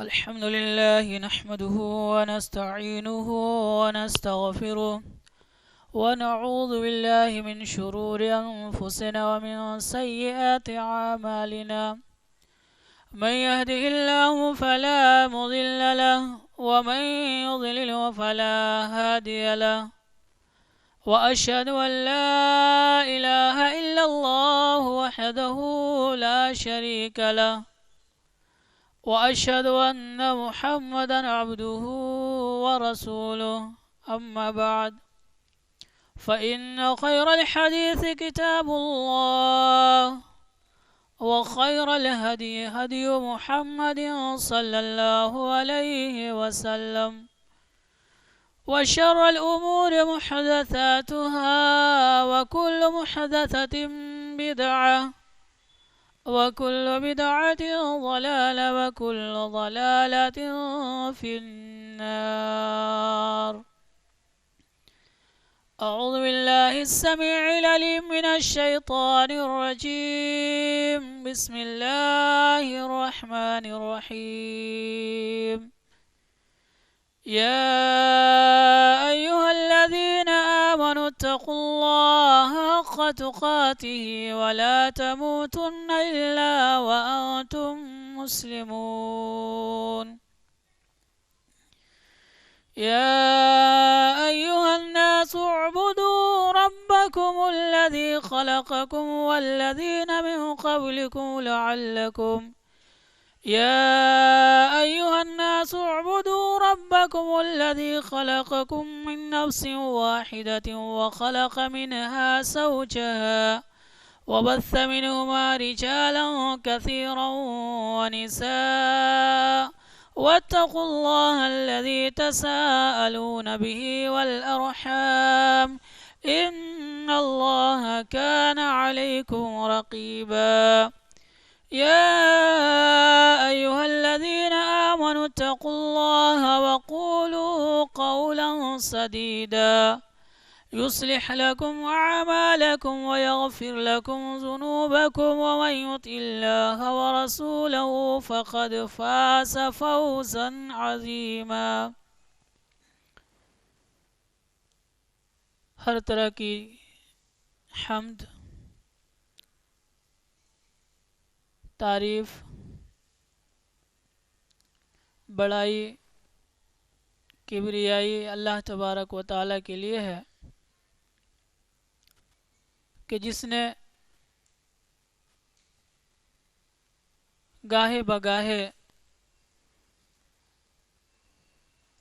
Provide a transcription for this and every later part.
الحمد لله نحمده ونستعينه ونستغفره ونعوذ بالله من شرور أنفسنا ومن سيئات أعمالنا. من يهده الله فلا مضل له ومن يضلل فلا هادي له. وأشهد أن لا إله إلا الله وحده لا شريك له، وأشهد أن محمدا عبده ورسوله. أما بعد، فإن خير الحديث كتاب الله، وخير الهدي هدي محمد صلى الله عليه وسلم، وشر الأمور محدثاتها، وكل محدثة بدعة، وكل بدعة ضلالة، وكل ضلالة في النار. أعوذ بالله السميع العليم من الشيطان الرجيم. بسم الله الرحمن الرحيم. يا أيها الذين آمنوا اتقوا الله حق تقاته ولا تموتن إلا وأنتم مسلمون. يا أيها الناس اعبدوا ربكم الذي خلقكم والذين من قبلكم لعلكم يا أيها الناس اعبدوا ربكم الذي خلقكم من نفس واحدة وخلق منها زوجها وبث منهما رجالا كثيرا ونساء، واتقوا الله الذي تساءلون به والأرحام، إن الله كان عليكم رقيبا. يا أيها الذين آمنوا اتقوا الله وقولوا قولا سديدا يصلح لكم أعمالكم ويغفر لكم ذنوبكم، ومن يطع الله ورسوله فقد فاز فوزا عظيما. ہر طرح کی حمد، تعریف، بڑائی، کبریائی اللہ تبارک و تعالیٰ کے لیے ہے کہ جس نے گاہے بگاہے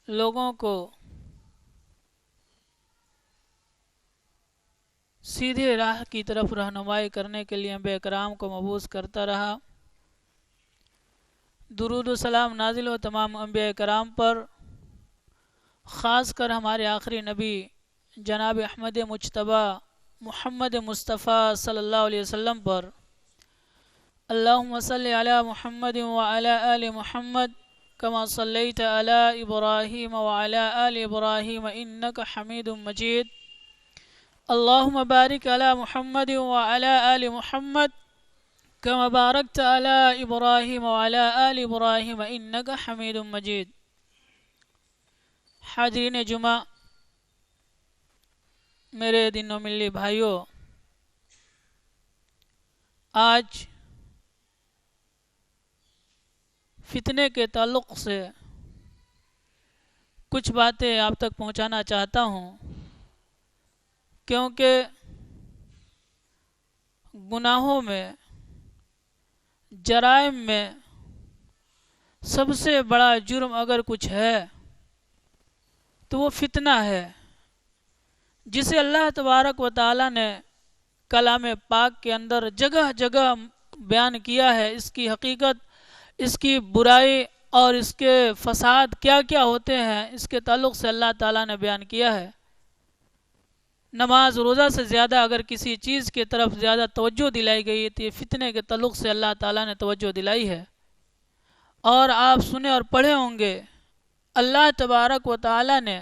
لوگوں کو سیدھے راہ کی طرف رہنمائی کرنے کے لیے انبیاء کرام کو مبعوث کرتا رہا. درود و سلام نازل ہو تمام انبیاء کرام پر، خاص کر ہمارے آخری نبی جناب احمد مجتبیٰ محمد مصطفیٰ صلی اللہ علیہ وسلم پر. اللہم صلی علی محمد وعلی آل محمد کما صلیت علی ابراہیم وعلی آل ابراہیم انک حمید مجید. اللہم بارک علی محمد وعلی آل محمد کما بارکت علی ابراہیم وعلی آل ابراہیم انک حمید مجید. حاضرین جمعہ، میرے دین و ملی بھائیوں، آج فتنے کے تعلق سے کچھ باتیں آپ تک پہنچانا چاہتا ہوں، کیونکہ گناہوں میں، جرائم میں سب سے بڑا جرم اگر کچھ ہے تو وہ فتنہ ہے، جسے اللہ تبارک و تعالیٰ نے کلام پاک کے اندر جگہ جگہ بیان کیا ہے. اس کی حقیقت، اس کی برائی اور اس کے فساد کیا کیا ہوتے ہیں، اس کے تعلق سے اللہ تعالیٰ نے بیان کیا ہے. نماز روزہ سے زیادہ اگر کسی چیز کی طرف زیادہ توجہ دلائی گئی ہے تو یہ فتنے کے تعلق سے اللہ تعالیٰ نے توجہ دلائی ہے. اور آپ سنے اور پڑھے ہوں گے، اللہ تبارک و تعالیٰ نے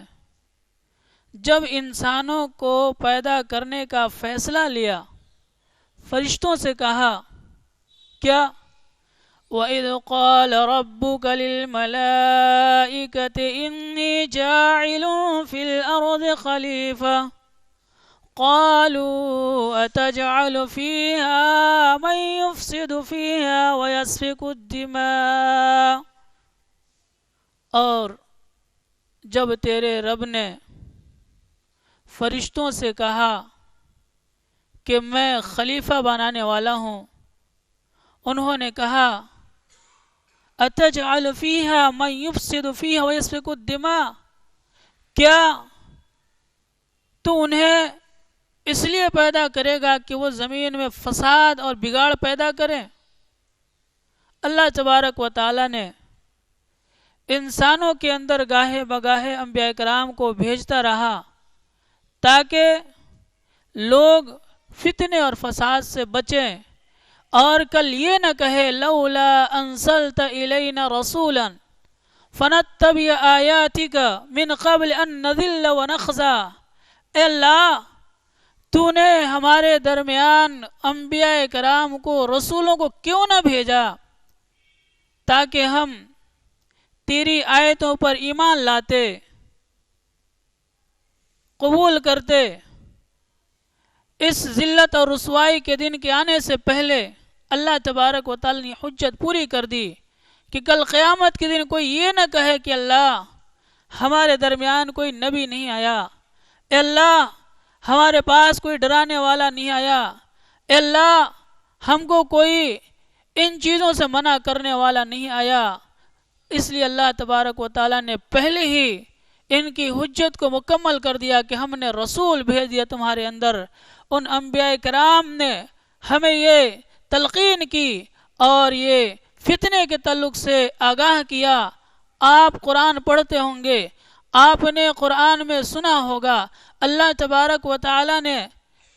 جب انسانوں کو پیدا کرنے کا فیصلہ لیا، فرشتوں سے کہا کیا وَإِذْ قَالَ رَبُّكَ لِلْمَلَائِكَةِ إِنِّي جَاعِلٌ فِي الْأَرْضِ خَلِيفَةً قالوا أتجعل فيها من يفسد فيها ويسفك الدماء، اور جب تیرے رب نے فرشتوں سے کہا کہ میں خلیفہ بنانے والا ہوں، انہوں نے کہا أتجعل فيها من يفسد فيها ويسفك الدماء، کیا تو انہیں اس لیے پیدا کرے گا کہ وہ زمین میں فساد اور بگاڑ پیدا کریں؟ اللہ تبارک و تعالی نے انسانوں کے اندر گاہے بگاہے انبیاء کرام کو بھیجتا رہا تاکہ لوگ فتنے اور فساد سے بچیں، اور کل یہ نہ کہے لولا انزلت الینا رسولا فنتبع آیاتک من قبل ان نذل ونخزى، اے اللہ تو نے ہمارے درمیان انبیاء کرام کو، رسولوں کو کیوں نہ بھیجا تاکہ ہم تیری آیتوں پر ایمان لاتے، قبول کرتے۔ اس ذلت اور رسوائی کے دن کے آنے سے پہلے اللہ تبارک و تعالی نے حجت پوری کر دی کہ کل قیامت کے دن کوئی یہ نہ کہے کہ اللہ ہمارے درمیان کوئی نبی نہیں آیا، اے اللہ ہمارے پاس کوئی ڈرانے والا نہیں آیا، اے اللہ ہم کو کوئی ان چیزوں سے منع کرنے والا نہیں آیا۔ اس لیے اللہ تبارک و تعالیٰ نے پہلے ہی ان کی حجت کو مکمل کر دیا کہ ہم نے رسول بھیج دیا تمہارے اندر۔ ان انبیاء کرام نے ہمیں یہ تلقین کی اور یہ فتنے کے تعلق سے آگاہ کیا۔ آپ قرآن پڑھتے ہوں گے، آپ نے قرآن میں سنا ہوگا اللہ تبارک و تعالی نے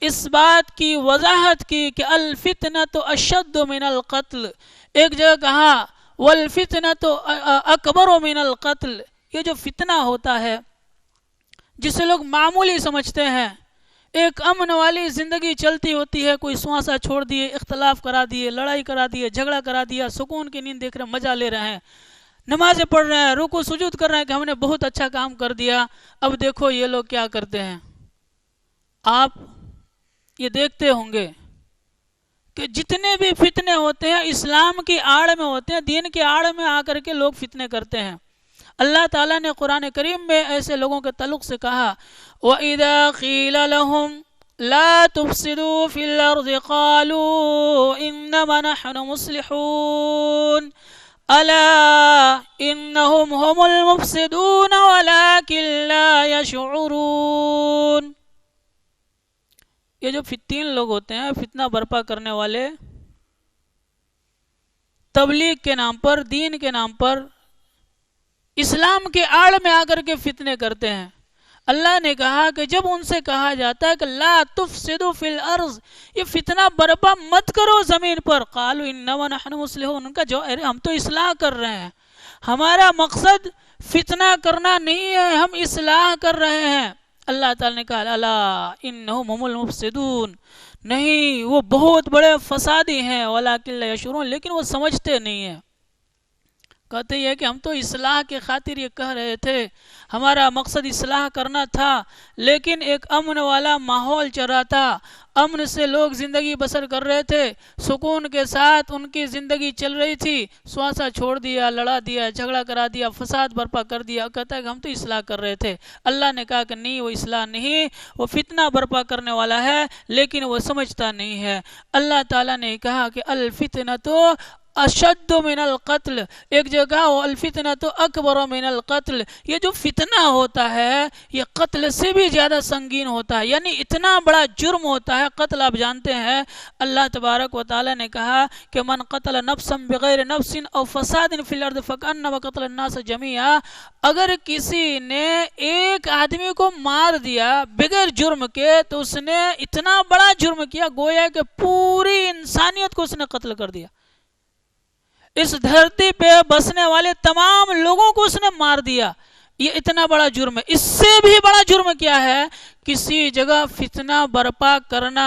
اس بات کی وضاحت کی کہ الفتنۃ اشد من القتل، ایک جگہ کہا والفتنۃ اکبر من القتل۔ یہ جو فتنہ ہوتا ہے جسے لوگ معمولی سمجھتے ہیں، ایک امن والی زندگی چلتی ہوتی ہے، کوئی سوانسا چھوڑ دیے، اختلاف کرا دیے، لڑائی کرا دیے، جھگڑا کرا دیا، سکون کی نیند دیکھ رہے ہیں، مزہ لے رہے ہیں، نمازیں پڑھ رہے ہیں، رکوع سجود کر رہے ہیں کہ ہم نے بہت اچھا کام کر دیا۔ اب دیکھو یہ لوگ کیا کرتے ہیں، آپ یہ دیکھتے ہوں گے کہ جتنے بھی فتنے ہوتے ہیں اسلام کی آڑ میں ہوتے ہیں، دین کی آڑ میں آ کر کے لوگ فتنے کرتے ہیں۔ اللہ تعالیٰ نے قرآن کریم میں ایسے لوگوں کے تعلق سے کہا وَإِذَا قِيلَ لَهُمْ لَا تُفْسِدُوا فِي الْأَرْضِ قَالُوا إِنَّمَا نَحْنُ مُصْلِحُونَ أَلَا إِنَّهُمْ هُمُ الْمُفْسِدُونَ وَلَكِنْ لَا يَشْعُرُونَ۔ یہ جو تین لوگ ہوتے ہیں فتنہ برپا کرنے والے، تبلیغ کے نام پر، دین کے نام پر، اسلام کے آڑ میں آ کر کے فتنے کرتے ہیں۔ اللہ نے کہا کہ جب ان سے کہا جاتا ہے کہ لا تفسدوا فی الارض، یہ فتنہ برپا مت کرو زمین پر، قالوا انما نحن مصلحون، ان کا جو ہم تو اصلاح کر رہے ہیں، ہمارا مقصد فتنہ کرنا نہیں ہے، ہم اصلاح کر رہے ہیں۔ اللہ تعالی نے کہا الا انہم هم المفسدون، نہیں وہ بہت بڑے فسادی ہیں، ولکن لا یشعرون، لیکن وہ سمجھتے نہیں ہیں۔ کہتے ہیں کہ ہم تو اصلاح کے خاطر یہ کہہ رہے تھے، ہمارا مقصد اصلاح کرنا تھا، لیکن ایک امن والا ماحول چل رہا تھا، امن سے لوگ زندگی بسر کر رہے تھے، سکون کے ساتھ ان کی زندگی چل رہی تھی، سوانسا چھوڑ دیا، لڑا دیا، جھگڑا کرا دیا، فساد برپا کر دیا۔ کہتا ہے کہ ہم تو اصلاح کر رہے تھے۔ اللہ نے کہا کہ نہیں، وہ اصلاح نہیں، وہ فتنہ برپا کرنے والا ہے، لیکن وہ سمجھتا نہیں ہے۔ اللہ تعالیٰ نے کہا کہ الفتنۃ اشد من القتل، ایک جگہ الفتنۃ اکبر من القتل، یہ جو فتنہ ہوتا ہے یہ قتل سے بھی زیادہ سنگین ہوتا ہے، یعنی اتنا بڑا جرم ہوتا ہے قتل۔ آپ جانتے ہیں اللہ تبارک و تعالی نے کہا کہ من قتل نفسا بغیر نفس او فساد فی الارض فکأنما قتل الناس جميعا، اگر کسی نے ایک آدمی کو مار دیا بغیر جرم کے تو اس نے اتنا بڑا جرم کیا گویا کہ پوری انسانیت کو اس نے قتل کر دیا، اس دھرتی پہ بسنے والے تمام لوگوں کو اس نے مار دیا۔ یہ اتنا بڑا جرم ہے۔ اس سے بھی بڑا جرم کیا ہے؟ کسی جگہ فتنہ برپا کرنا،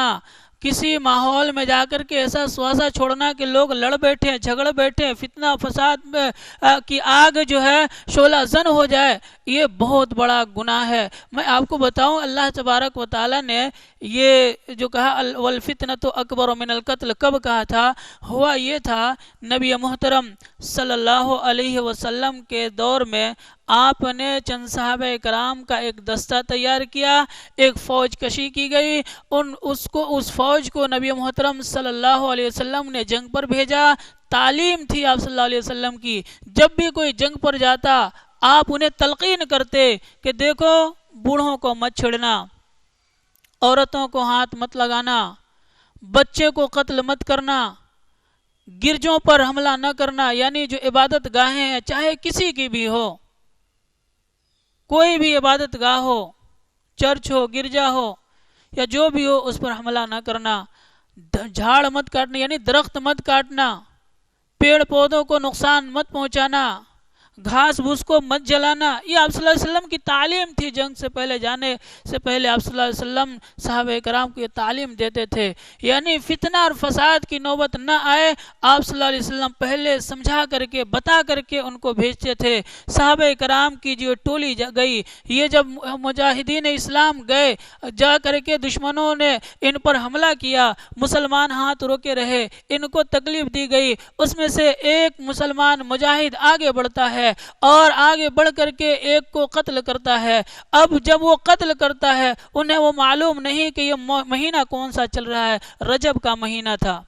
کسی ماحول میں جا کر کے ایسا سواسا چھوڑنا کہ لوگ لڑ بیٹھے جھگڑ بیٹھے فتنہ فساد میں کی آگ جو ہے شعلہ زن ہو جائے، یہ بہت بڑا گناہ ہے۔ میں آپ کو بتاؤں اللہ تبارک و تعالیٰ نے یہ جو کہا والفتنۃ اکبر من القتل کب کہا تھا؟ ہوا یہ تھا نبی محترم صلی اللہ علیہ وسلم کے دور میں آپ نے چند صحابہ کرام کا ایک دستہ تیار کیا، ایک فوج کشی کی گئی، اس فوج کو نبی محترم صلی اللہ علیہ وسلم نے جنگ پر بھیجا۔ تعلیم تھی آپ صلی اللہ علیہ وسلم کی، جب بھی کوئی جنگ پر جاتا آپ انہیں تلقین کرتے کہ دیکھو بوڑھوں کو مت چھیڑنا، عورتوں کو ہاتھ مت لگانا، بچے کو قتل مت کرنا، گرجوں پر حملہ نہ کرنا، یعنی جو عبادت گاہیں ہیں چاہے کسی کی بھی ہو، کوئی بھی عبادت گاہ ہو، چرچ ہو، گرجا ہو یا جو بھی ہو، اس پر حملہ نہ کرنا، جھاڑ مت کاٹنا یعنی درخت مت کاٹنا، پیڑ پودوں کو نقصان مت پہنچانا، گھاس بھوس کو مت جلانا۔ یہ آپ صلی اللہ علیہ وسلم کی تعلیم تھی۔ جنگ سے پہلے جانے سے پہلے آپ صلی اللہ علیہ وسلم صحابہ کرام کو یہ تعلیم دیتے تھے، یعنی فتنہ اور فساد کی نوبت نہ آئے، آپ صلی اللہ علیہ وسلم پہلے سمجھا کر کے بتا کر کے ان کو بھیجتے تھے۔ صحابہ کرام کی جو ٹولی گئی، یہ جب مجاہدین اسلام گئے، جا کر کے دشمنوں نے ان پر حملہ کیا، مسلمان ہاتھ روکے رہے، ان کو تکلیف دی گئی، اس میں سے ایک مسلمان مجاہد آگے بڑھتا ہے اور آگے بڑھ کر کے ایک کو قتل کرتا ہے۔ اب جب وہ قتل کرتا ہے انہیں وہ معلوم نہیں کہ یہ مہینہ کون سا چل رہا ہے، رجب کا مہینہ تھا۔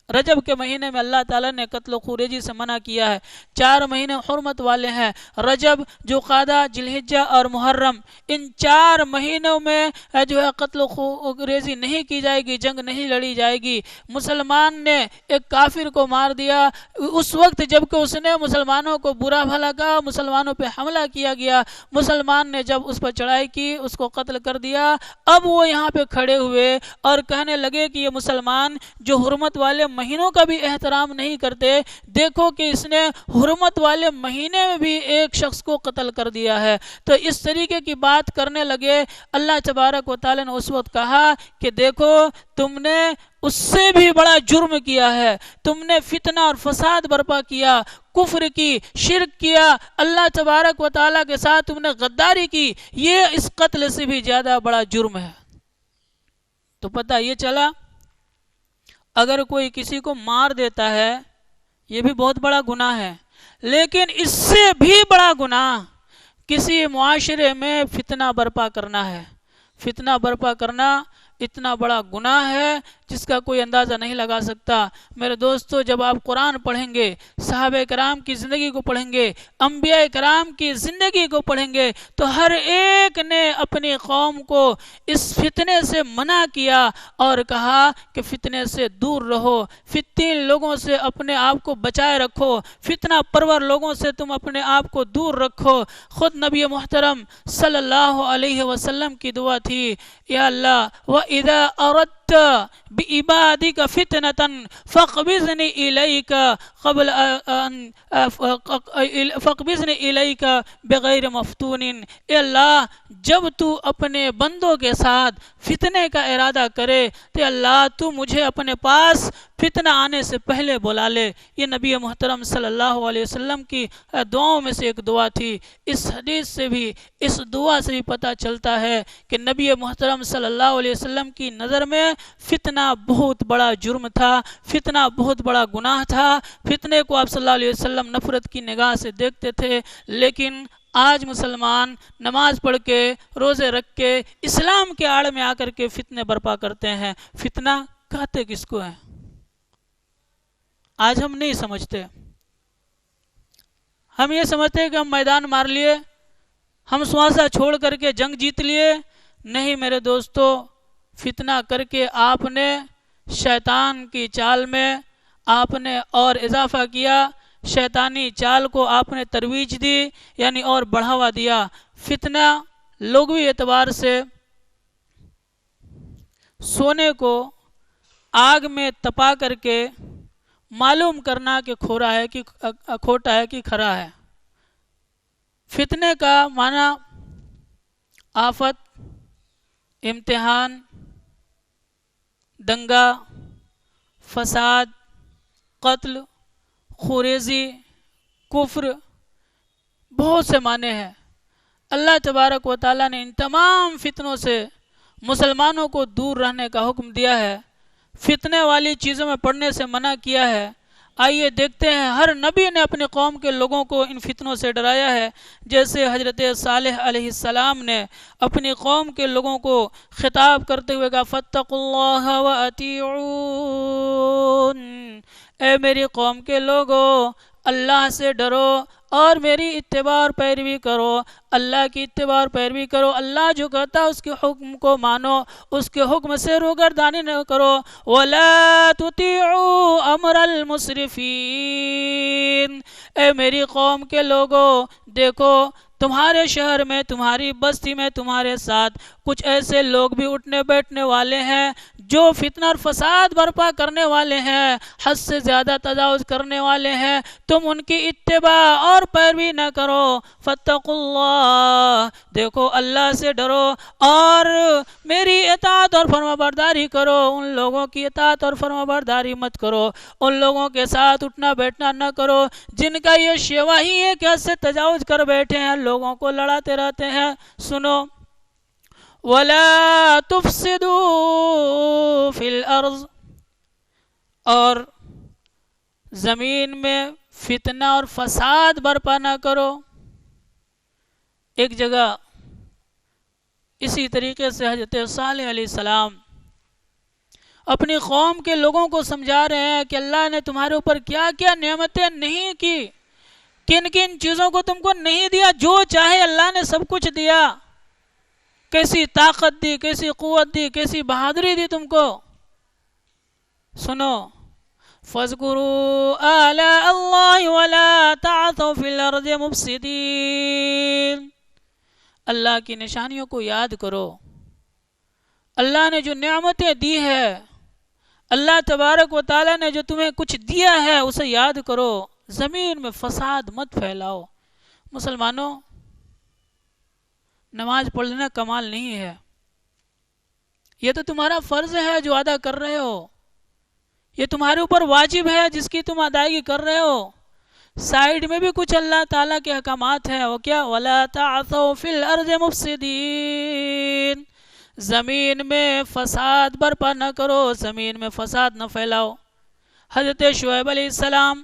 رجب کے مہینے میں اللہ تعالیٰ نے قتل و خوریزی سے منع کیا ہے۔ 4 مہینے حرمت والے ہیں، رجب، ذوالقعدہ، ذوالحجہ اور محرم۔ ان 4 مہینوں میں جو ہے قتل و خوریزی نہیں کی جائے گی، جنگ نہیں لڑی جائے گی۔ مسلمان نے ایک کافر کو مار دیا اس وقت جب کہ اس نے مسلمانوں کو برا بھلا کہا، مسلمانوں پہ حملہ کیا گیا، مسلمان نے جب اس پر چڑھائی کی، اس کو قتل کر دیا۔ اب وہ یہاں پہ کھڑے ہوئے اور کہنے لگے کہ یہ مسلمان جو حرمت والے مہینوں کا بھی احترام نہیں کرتے، دیکھو کہ اس نے حرمت والے مہینے میں بھی ایک شخص کو قتل کر دیا ہے۔ تو اس طریقے کی بات کرنے لگے۔ اللہ تبارک و تعالی نے اس وقت کہا کہ دیکھو تم نے اس سے بھی بڑا جرم کیا ہے، تم نے فتنہ اور فساد برپا کیا، کفر کی، شرک کیا، اللہ تبارک و تعالی کے ساتھ تم نے غداری کی، یہ اس قتل سے بھی زیادہ بڑا جرم ہے۔ تو پتہ یہ چلا اگر کوئی کسی کو مار دیتا ہے یہ بھی بہت بڑا گناہ ہے، لیکن اس سے بھی بڑا گناہ کسی معاشرے میں فتنہ برپا کرنا ہے۔ فتنہ برپا کرنا اتنا بڑا گناہ ہے جس کا کوئی اندازہ نہیں لگا سکتا۔ میرے دوستو، جب آپ قرآن پڑھیں گے، صحابہ کرام کی زندگی کو پڑھیں گے، انبیاء کرام کی زندگی کو پڑھیں گے، تو ہر ایک نے اپنی قوم کو اس فتنے سے منع کیا اور کہا کہ فتنے سے دور رہو، فتین لوگوں سے اپنے آپ کو بچائے رکھو، فتنہ پرور لوگوں سے تم اپنے آپ کو دور رکھو۔ خود نبی محترم صلی اللہ علیہ وسلم کی دعا تھی، یا اللہ وَإِذَا أَرَدْتَ بِعِبَادِكَ فِتْنَةً فَاقْبِضْنِي إِلَيْكَ بِغَيْرِ مَفْتُونٍ۔ اے اللہ جب تو اپنے بندوں کے ساتھ فتنے کا ارادہ کرے تو اللہ تو مجھے اپنے پاس فتنہ آنے سے پہلے بلا لے۔ یہ نبی محترم صلی اللہ علیہ وسلم کی دعاؤں میں سے ایک دعا تھی۔ اس حدیث سے بھی، اس دعا سے بھی پتہ چلتا ہے کہ نبی محترم صلی اللہ علیہ وسلم کی نظر میں فتنہ بہت بڑا جرم تھا، فتنہ بہت بڑا گناہ تھا، فتنے کو آپ صلی اللہ علیہ وسلم نفرت کی نگاہ سے دیکھتے تھے۔ لیکن آج مسلمان نماز پڑھ کے، روزے رکھ کے، اسلام کے آڑ میں آ کر کے فتنے برپا کرتے ہیں۔ فتنہ کہتے کس کو ہیں آج ہم نہیں سمجھتے۔ ہم یہ سمجھتے ہیں کہ ہم میدان مار لیے، ہم سواسا چھوڑ کر کے جنگ جیت لیے۔ نہیں میرے دوستو، فتنہ کر کے آپ نے شیطان کی چال میں آپ نے اور اضافہ کیا، شیطانی چال کو آپ نے ترویج دی، یعنی اور بڑھاوا دیا۔ فتنہ لغوی اعتبار سے سونے کو آگ میں تپا کر کے معلوم کرنا کہ کھورا ہے کہ کھوٹا ہے کہ کھرا ہے۔ فتنے کا معنی آفت، امتحان، دنگا، فساد، قتل، خوریزی، کفر، بہت سے معنی ہیں۔ اللہ تبارک و تعالیٰ نے ان تمام فتنوں سے مسلمانوں کو دور رہنے کا حکم دیا ہے، فتنے والی چیزوں میں پڑنے سے منع کیا ہے۔ آئیے دیکھتے ہیں، ہر نبی نے اپنی قوم کے لوگوں کو ان فتنوں سے ڈرایا ہے، جیسے حضرت صالح علیہ السلام نے اپنی قوم کے لوگوں کو خطاب کرتے ہوئے کہا فاتقوا اللہ وَأَطِیعُونِ، اے میری قوم کے لوگو اللہ سے ڈرو اور میری اتباع اور پیروی کرو، اللہ کی اتباع اور پیروی کرو، اللہ جو کہتا ہے اس کے حکم کو مانو، اس کے حکم سے روگردانی نہ کرو۔ وَلَا تُطِيعُوا أَمْرَ الْمُسْرِفِينَ، اے میری قوم کے لوگو دیکھو، تمہارے شہر میں، تمہاری بستی میں، تمہارے ساتھ کچھ ایسے لوگ بھی اٹھنے بیٹھنے والے ہیں جو فتنہ اور فساد برپا کرنے والے ہیں، حد سے زیادہ تجاوز کرنے والے ہیں، تم ان کی اتباع اور پیروی نہ کرو۔ فاتقوا اللہ، دیکھو اللہ سے ڈرو اور میری اطاعت اور فرمانبرداری کرو، ان لوگوں کی اطاعت اور فرمانبرداری مت کرو، ان لوگوں کے ساتھ اٹھنا بیٹھنا نہ کرو جن کا یہ شیوا ہی ہے کہ حد سے تجاوز کر بیٹھے ہیں، لوگوں کو لڑاتے رہتے ہیں۔ سنو، وَلَا تُفْسِدُوا فِي الْأَرْضِ، اور زمین میں فتنہ اور فساد برپا نہ کرو۔ ایک جگہ اسی طریقے سے حضرت صالح علیہ السلام اپنی قوم کے لوگوں کو سمجھا رہے ہیں کہ اللہ نے تمہارے اوپر کیا کیا نعمتیں نہیں کی، کن کن چیزوں کو تم کو نہیں دیا، جو چاہے اللہ نے سب کچھ دیا، کیسی طاقت دی، کیسی قوت دی، کیسی بہادری دی تم کو۔ سنو، فَاذْكُرُوا آلَاءَ اللَّهِ وَلَا تَعْثَوْا فِي الْأَرْضِ مُفْسِدِينَ، اللہ کی نشانیوں کو یاد کرو، اللہ نے جو نعمتیں دی ہے، اللہ تبارک و تعالیٰ نے جو تمہیں کچھ دیا ہے اسے یاد کرو، زمین میں فساد مت پھیلاؤ۔ مسلمانوں، نماز پڑھنا کمال نہیں ہے، یہ تو تمہارا فرض ہے جو ادا کر رہے ہو، یہ تمہارے اوپر واجب ہے جس کی تم ادائیگی کر رہے ہو۔ سائیڈ میں بھی کچھ اللہ تعالیٰ کے احکامات ہیں، وہ کیا؟ وَلَا تَعْثَوْا فِي الْأَرْضِ مُفْسِدِينَ، زمین میں فساد برپا نہ کرو، زمین میں فساد نہ پھیلاؤ۔ حضرت شعیب علیہ السلام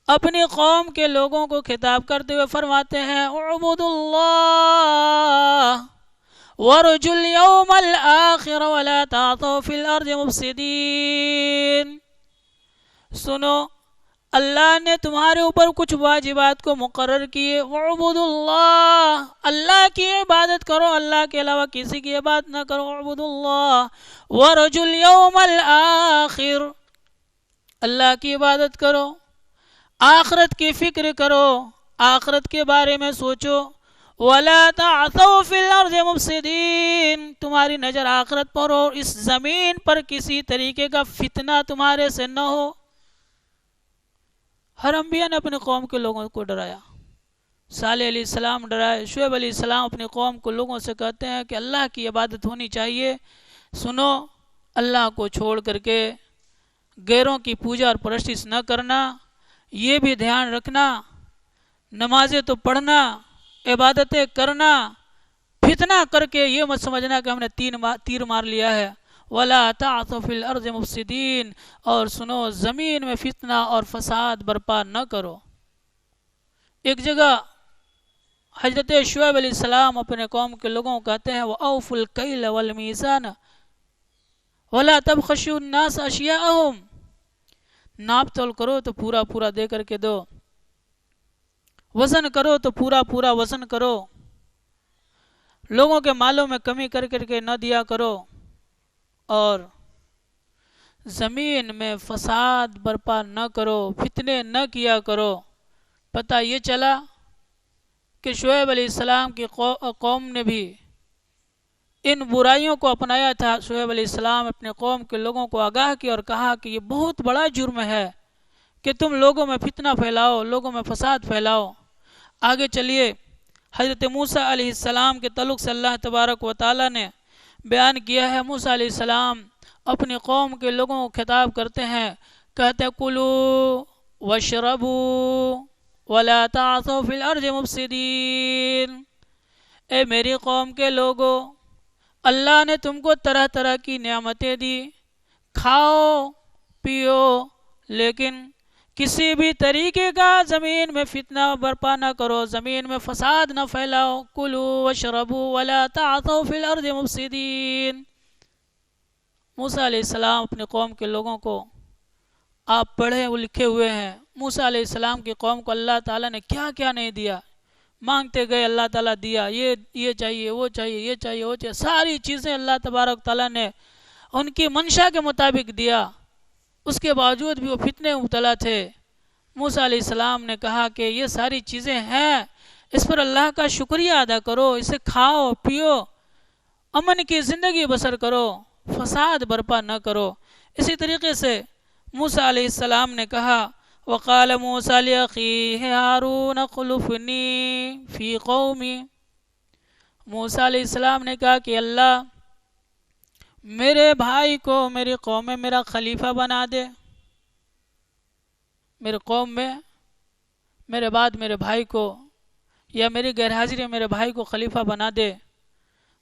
اپنی قوم کے لوگوں کو خطاب کرتے ہوئے فرماتے ہیں اعبدوا اللہ وارجوا اليوم الآخر ولا تعثوا في الأرض مفسدين۔ سنو، اللہ نے تمہارے اوپر کچھ واجبات کو مقرر کیے، اعبدوا اللہ، اللہ کی عبادت کرو، اللہ کے علاوہ کسی کی عبادت نہ کرو، اعبدوا اللہ وارجوا اليوم الآخر، اللہ کی عبادت کرو، آخرت کی فکر کرو، آخرت کے بارے میں سوچو، وَلَا تَعْثَوْا فِي الْأَرْضِ مُفْسِدِينَ، تمہاری نظر آخرت پر ہو، اس زمین پر کسی طریقے کا فتنہ تمہارے سے نہ ہو۔ ہر انبیاء نے اپنے قوم کے لوگوں کو ڈرایا، صالح علیہ السلام ڈرائے، شعیب علیہ السلام اپنی قوم کو لوگوں سے کہتے ہیں کہ اللہ کی عبادت ہونی چاہیے۔ سنو، اللہ کو چھوڑ کر کے غیروں کی پوجا اور پرستش نہ کرنا، یہ بھی دھیان رکھنا، نمازیں تو پڑھنا، عبادتیں کرنا، فتنہ کر کے یہ مت سمجھنا کہ ہم نے تیر مار لیا ہے۔ وَلَا تَعْثَوْا فِي الْأَرْضِ مُفْسِدِينَ، اور سنو، زمین میں فتنہ اور فساد برپا نہ کرو۔ ایک جگہ حضرت شعیب علیہ السلام اپنے قوم کے لوگوں کو کہتے ہیں وَأَوْفُوا الْكَيْلَ وَالْمِيزَانَ وَلَا تَبْخَسُوا النَّاسَ أَشْيَاءَهُمْ، ناپ تول کرو تو پورا پورا دے کر کے دو، وزن کرو تو پورا پورا وزن کرو، لوگوں کے مالوں میں کمی کر کر کے نہ دیا کرو، اور زمین میں فساد برپا نہ کرو، فتنے نہ کیا کرو۔ پتہ یہ چلا کہ شعیب علیہ السلام کی قوم نے بھی ان برائیوں کو اپنایا تھا۔ شعیب علیہ السلام اپنے قوم کے لوگوں کو آگاہ کیا اور کہا کہ یہ بہت بڑا جرم ہے کہ تم لوگوں میں فتنہ پھیلاؤ، لوگوں میں فساد پھیلاؤ۔ آگے چلیے، حضرت موسیٰ علیہ السلام کے تعلق سے اللہ تبارک و تعالیٰ نے بیان کیا ہے۔ موسیٰ علیہ السلام اپنی قوم کے لوگوں کو خطاب کرتے ہیں، کہتے کلو واشربو ولا تعثوا فی الارض مفسدین۔ اے میری قوم کے لوگوں، اللہ نے تم کو طرح طرح کی نعمتیں دی، کھاؤ پیو، لیکن کسی بھی طریقے کا زمین میں فتنہ برپا نہ کرو، زمین میں فساد نہ پھیلاؤ۔ کلو واشربوا ولا تعثوا فی الارض مفسدین۔ موسیٰ علیہ السلام اپنی قوم کے لوگوں کو، آپ پڑھے لکھے ہوئے ہیں، موسیٰ علیہ السلام کی قوم کو اللہ تعالیٰ نے کیا کیا نہیں دیا، مانگتے گئے اللہ تعالیٰ دیا، یہ چاہیے وہ چاہیے یہ چاہیے وہ چاہیے، ساری چیزیں اللہ تبارک تعالیٰ نے ان کی منشا کے مطابق دیا، اس کے باوجود بھی وہ فتنے مبتلا تھے۔ موسیٰ علیہ السلام نے کہا کہ یہ ساری چیزیں ہیں، اس پر اللہ کا شکریہ ادا کرو، اسے کھاؤ پیو، امن کی زندگی بسر کرو، فساد برپا نہ کرو۔ اسی طریقے سے موسیٰ علیہ السلام نے کہا وقال موسیٰ لأخیہ ہارون اخلفنی فی قومی۔ موسیٰ علیہ السلام نے کہا کہ اللہ میرے بھائی کو میری قوم میں میرا خلیفہ بنا دے، میرے قوم میں میرے بعد میرے بھائی کو، یا میری غیر حاضری میں میرے بھائی کو خلیفہ بنا دے۔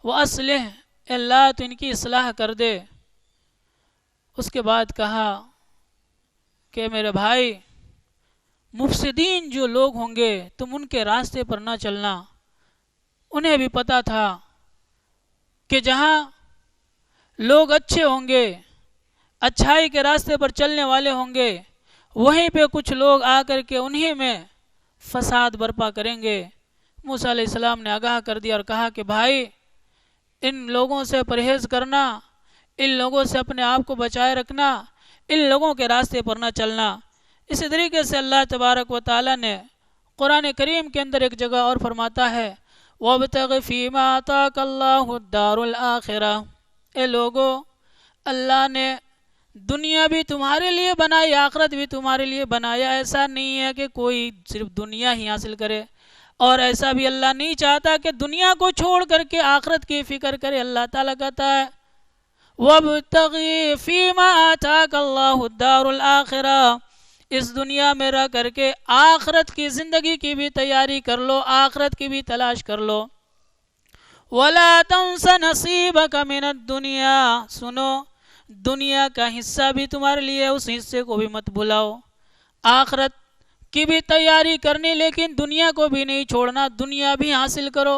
وَأَصْلِحْ، اللہ تو ان کی اصلاح کر دے۔ اس کے بعد کہا کہ میرے بھائی، مفسدین جو لوگ ہوں گے تم ان کے راستے پر نہ چلنا۔ انہیں بھی پتا تھا کہ جہاں لوگ اچھے ہوں گے، اچھائی کے راستے پر چلنے والے ہوں گے، وہیں پہ کچھ لوگ آ کر کے انہی میں فساد برپا کریں گے۔ موسیٰ علیہ السلام نے آگاہ کر دیا اور کہا کہ بھائی، ان لوگوں سے پرہیز کرنا، ان لوگوں سے اپنے آپ کو بچائے رکھنا، ان لوگوں کے راستے پر نہ چلنا۔ اسی طریقے سے اللہ تبارک و تعالیٰ نے قرآن کریم کے اندر ایک جگہ اور فرماتا ہے وَابْتَغِ فِي مَا آتَاكَ اللَّهُ الدَّارُ الْآخِرَةَ۔ اے لوگو، اللہ نے دنیا بھی تمہارے لیے بنائی، آخرت بھی تمہارے لیے بنایا۔ ایسا نہیں ہے کہ کوئی صرف دنیا ہی حاصل کرے، اور ایسا بھی اللہ نہیں چاہتا کہ دنیا کو چھوڑ کر کے آخرت کی فکر کرے۔ اللہ تعالیٰ کہتا ہے وَابْتَغِ فِي مَا آتَاكَ اللَّهُ الدَّارُ الْآخِرَةَ، اس دنیا میں رہ کر کے آخرت کی زندگی کی بھی تیاری کر لو، آخرت کی بھی تلاش کر لو۔ وَلَا تَنْسَ نَصِيبَكَ مِنَ الدُّنْيَا، سنو، دنیا کا حصہ بھی تمہارے لیے، اس حصے کو بھی مت بھلاؤ۔ آخرت کی بھی تیاری کرنی، لیکن دنیا کو بھی نہیں چھوڑنا، دنیا بھی حاصل کرو۔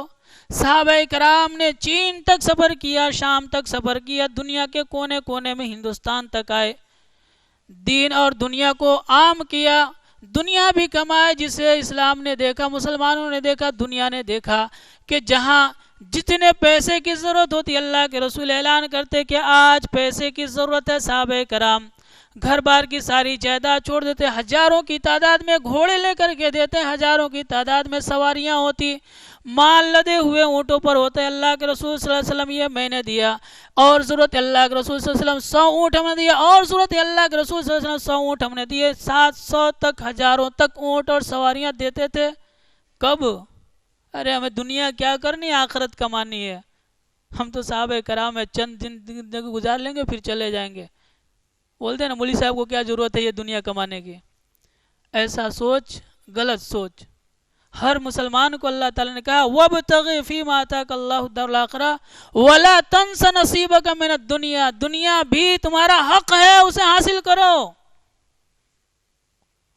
صحابہ کرام نے چین تک سفر کیا، شام تک سفر کیا، دنیا کے کونے کونے میں ہندوستان تک آئے، دین اور دنیا کو عام کیا، دنیا بھی کمائے۔ جسے اسلام نے دیکھا، مسلمانوں نے دیکھا، دنیا نے دیکھا کہ جہاں جتنے پیسے کی ضرورت ہوتی، اللہ کے رسول اعلان کرتے کہ آج پیسے کی ضرورت ہے، صحابہ کرام گھر بار کی ساری جائیداد چھوڑ دیتے، ہزاروں کی تعداد میں گھوڑے لے کر کے دیتے، ہزاروں کی تعداد میں سواریاں ہوتی، مال لدے ہوئے اونٹوں پر ہوتے۔ اللہ کے رسول صلی اللہ علیہ وسلم یہ میں نے دیا، اور ضرورت اللہ کے رسول صلی اللہ علیہ وسلم 100 اونٹ ہم نے دیا، اور ضرورت اللہ کے رسول صلی اللہ علیہ وسلم 100 اونٹ ہم نے دیے، 700 تک، ہزاروں تک اونٹ اور سواریاں دیتے تھے۔ کب؟ ارے ہمیں دنیا کیا کرنی، آخرت کمانی ہے۔ ہم تو صحابہ کرام ہے، چند دن زندگی گزار لیں گے پھر چلے جائیں گے۔ بولتے ہیں نا مولوی صاحب کو کیا ضرورت ہے یہ دنیا کمانے کی۔ ایسا سوچ غلط سوچ۔ ہر مسلمان کو اللہ تعالیٰ نے کہا وَابْتَغِ فِي مَا آتَاكَ اللَّهُ الدَّارَ الْآخِرَةَ وَلَا تَنْسَ نَصِيبَكَ مِنَ الدُّنْيَا، دنیا بھی تمہارا حق ہے، اسے حاصل کرو۔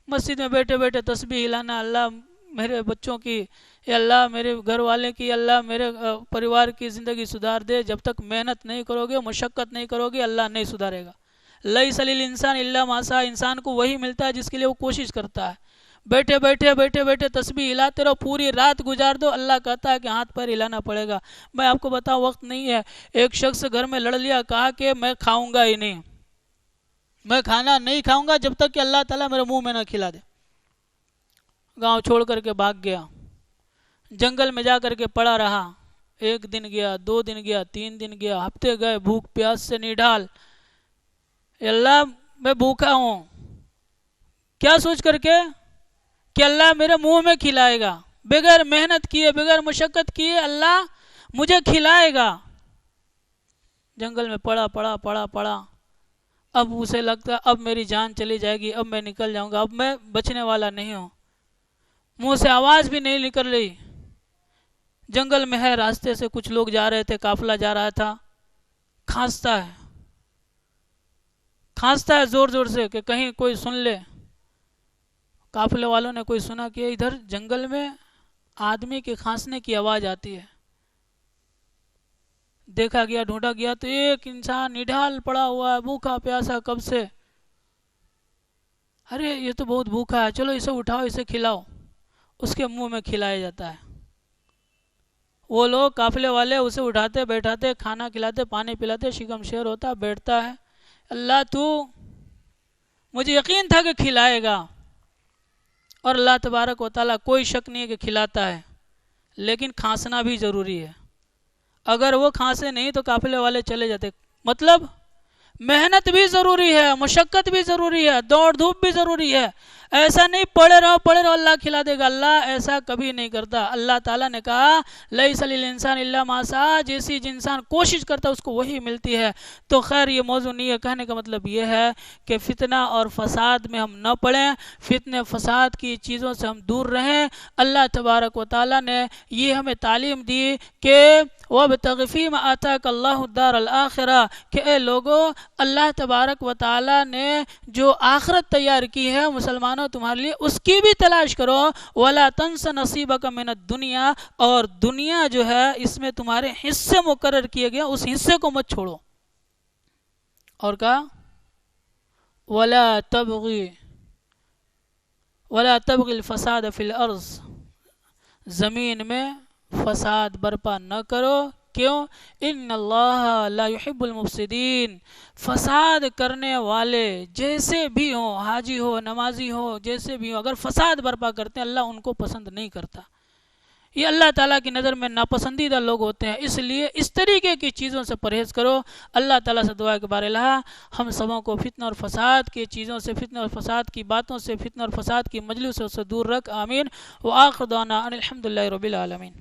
مسجد میں بیٹھے بیٹھے تسبیح ہلانا، اللہ میرے بچوں کی، یا اللہ میرے گھر والے کی، اللہ میرے پریوار کی زندگی سدھار دے۔ جب تک محنت نہیں کرو گے، مشقت نہیں کرو گے، اللہ نہیں سدھارے گا۔ لَيْسَ لِلْإِنسَانِ إِلَّا مَا سَعَىٰ، انسان کو وہی ملتا ہے جس کے لیے وہ کوشش کرتا ہے۔ بیٹھے بیٹھے تسبیح ہلاتے رہو، پوری رات گزار دو، اللہ کہتا ہے کہ ہاتھ پیر ہلانا پڑے گا۔ میں آپ کو بتاؤں، وقت نہیں ہے، ایک شخص گھر میں لڑ لیا، کہا کہ میں کھاؤں گا ہی نہیں، میں کھانا نہیں کھاؤں گا جب تک کہ اللہ تعالیٰ میرے منہ میں نہ کھلا دے۔ گاؤں چھوڑ کر کے بھاگ گیا، جنگل میں جا کر کے پڑا رہا، 1 دن گیا، 2 دن گیا، 3 دن گیا، ہفتے گئے، بھوک پیاس سے نڈال، اللہ میں بھوکا ہوں، کیا سوچ کر کے کہ اللہ میرے منہ میں کھلائے گا، بغیر محنت کیے، بغیر مشقت کیے اللہ مجھے کھلائے گا۔ جنگل میں پڑا، اب اسے لگتا ہے اب میری جان چلی جائے گی، اب میں نکل جاؤں گا، اب میں بچنے والا نہیں ہوں، منہ سے آواز بھی نہیں نکل رہی، جنگل میں ہے، راستے سے کچھ لوگ جا رہے تھے، قافلہ جا رہا تھا، کھانستا ہے زور زور سے کہ کہیں کوئی سن لے۔ قافلے والوں نے کوئی سنا کہ ادھر جنگل میں آدمی کے کھانسنے کی آواز آتی ہے، دیکھا گیا، ڈھونڈا گیا تو ایک انسان نڈھال پڑا ہوا ہے، بھوکا پیاسا کب سے، ارے یہ تو بہت بھوکا ہے، چلو اسے اٹھاؤ، اسے کھلاؤ، اس کے منہ میں کھلایا جاتا ہے۔ وہ لوگ قافلے والے اسے اٹھاتے بیٹھاتے کھانا کھلاتے پانی پلاتے، شکم شیر ہوتا بیٹھتا ہے، اللہ تو مجھے یقین تھا کہ کھلائے گا، اور اللہ تبارک و تعالیٰ کوئی شک نہیں ہے کہ کھلاتا ہے، لیکن کھانسنا بھی ضروری ہے، اگر وہ کھانسے نہیں تو قافلے والے چلے جاتے۔ مطلب محنت بھی ضروری ہے، مشقت بھی ضروری ہے، دوڑ دھوپ بھی ضروری ہے، ایسا نہیں پڑے رہو اللہ کھلا دے گا، اللہ ایسا کبھی نہیں کرتا۔ اللہ تعالیٰ نے کہا لیس للانسان الا ما سعی، جیسی انسان کوشش کرتا ہے اس کو وہی ملتی ہے۔ تو خیر یہ موضوع نہیں ہے، کہنے کا مطلب یہ ہے کہ فتنہ اور فساد میں ہم نہ پڑیں، فتنہ فساد کی چیزوں سے ہم دور رہیں۔ اللہ تبارک و تعالیٰ نے یہ ہمیں تعلیم دی کہ وَابْتَغِ فِيمَا آتَاكَ اللَّهُ الدَّارَ الْآخِرَةَ، کہ اے لوگو اللہ تبارک و تعالیٰ نے جو آخرت تیار کی ہے مسلمانوں تمہارے لیے، اس کی بھی تلاش کرو، وَلَا تَنْسَ نَصِيبَكَ مِنَ الدُّنْيَا، اور دنیا جو ہے اس میں تمہارے حصے مقرر کیے گئے اس حصے کو مت چھوڑو۔ اور کہا وَلَا تَبْغِ الْفَسَادَ فِي الْأَرْضِ، زمین میں فساد برپا نہ کرو، کیوں؟ ان اللہ لا يحب المفسدین، فساد کرنے والے جیسے بھی ہوں، حاجی ہو نمازی ہو جیسے بھی ہوں، اگر فساد برپا کرتے ہیں اللہ ان کو پسند نہیں کرتا، یہ اللہ تعالیٰ کی نظر میں ناپسندیدہ لوگ ہوتے ہیں، اس لیے اس طریقے کی چیزوں سے پرہیز کرو۔ اللہ تعالیٰ سے دعا کے بارے الہ ہم سبوں کو فتنہ اور فساد کی چیزوں سے، فتنہ اور فساد کی باتوں سے، فتنہ اور فساد کی مجلسوں سے دور رکھ، آمین۔ وآخر دعوانا ان الحمد للہ رب العالمین۔